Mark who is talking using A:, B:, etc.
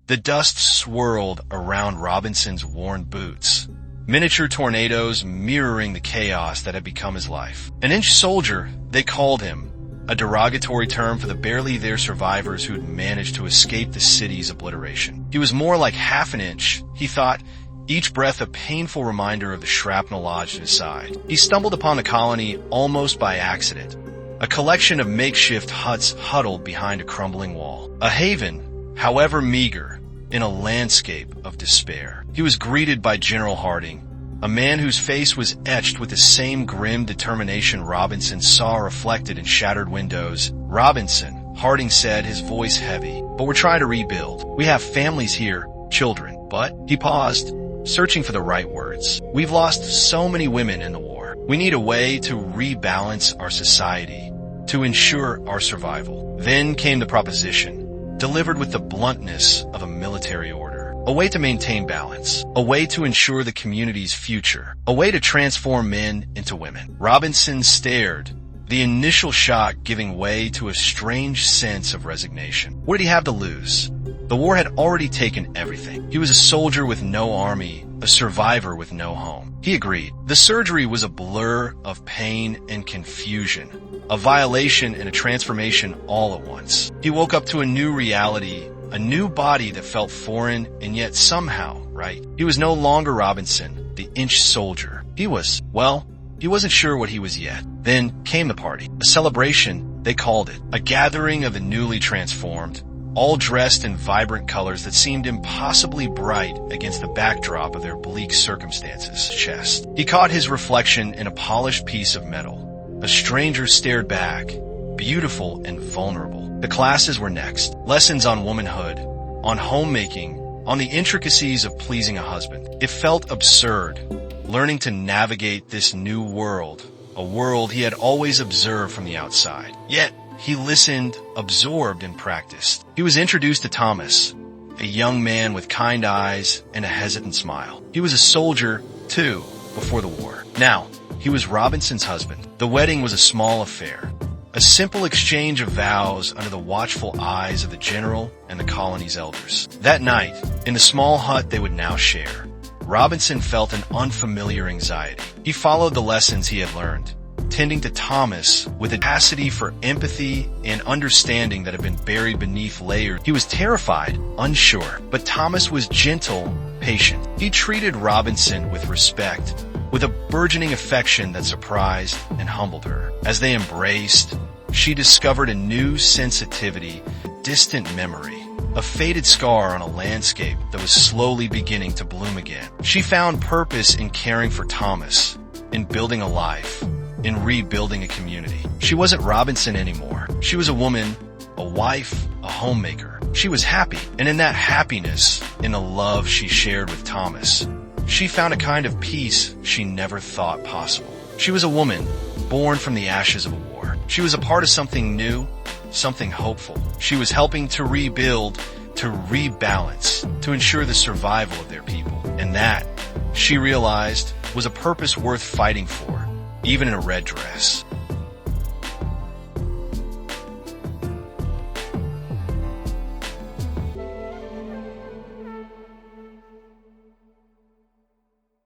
A: The dust swirled around Robinson's worn boots, miniature tornadoes mirroring the chaos that had become his life. An inch soldier, they called him, a derogatory term for the barely there survivors who'd managed to escape the city's obliteration. He was more like half an inch, he thought, each breath a painful reminder of the shrapnel lodged in his side. He stumbled upon the colony almost by accident, a collection of makeshift huts huddled behind a crumbling wall. A haven, however meager, in a landscape of despair. He was greeted by General Harding, a man whose face was etched with the same grim determination Robinson saw reflected in shattered windows. "Robinson," Harding said, his voice heavy, "but we're trying to rebuild. We have families here, children." But he paused, searching for the right words. "We've lost so many women in the war. We need a way to rebalance our society, to ensure our survival." Then came the proposition, delivered with the bluntness of a military order. A way to maintain balance. A way to ensure the community's future. A way to transform men into women. Robinson stared, the initial shock giving way to a strange sense of resignation. What did he have to lose? The war had already taken everything. He was a soldier with no army, a survivor with no home. He agreed. The surgery was a blur of pain and confusion, a violation and a transformation all at once. He woke up to a new reality, a new body that felt foreign and yet somehow right. He was no longer Robinson, the inch soldier. He wasn't sure what he was yet. Then came the party. A celebration, they called it. A gathering of the newly transformed, all dressed in vibrant colors that seemed impossibly bright against the backdrop of their bleak circumstances. Chest. He caught his reflection in a polished piece of metal. A stranger stared back, beautiful and vulnerable. The classes were next. Lessons on womanhood, on homemaking, on the intricacies of pleasing a husband. It felt absurd, learning to navigate this new world, a world he had always observed from the outside. Yet, he listened, absorbed, and practiced. He was introduced to Thomas, a young man with kind eyes and a hesitant smile. He was a soldier, too, before the war. Now, he was Robinson's husband. The wedding was a small affair, a simple exchange of vows under the watchful eyes of the general and the colony's elders. That night, in the small hut they would now share, Robinson felt an unfamiliar anxiety. He followed the lessons he had learned, tending to Thomas with a capacity for empathy and understanding that had been buried beneath layers. He was terrified, unsure, but Thomas was gentle, patient. He treated Robinson with respect, with a burgeoning affection that surprised and humbled her. As they embraced, she discovered a new sensitivity, distant memory, a faded scar on a landscape that was slowly beginning to bloom again. She found purpose in caring for Thomas, in building a life, in rebuilding a community. She wasn't Robinson anymore. She was a woman, a wife, a homemaker. She was happy, and in that happiness, in the love she shared with Thomas, she found a kind of peace she never thought possible. She was a woman, born from the ashes of a war. She was a part of something new, something hopeful. She was helping to rebuild, to rebalance, to ensure the survival of their people. And that, she realized, was a purpose worth fighting for, even in a red dress.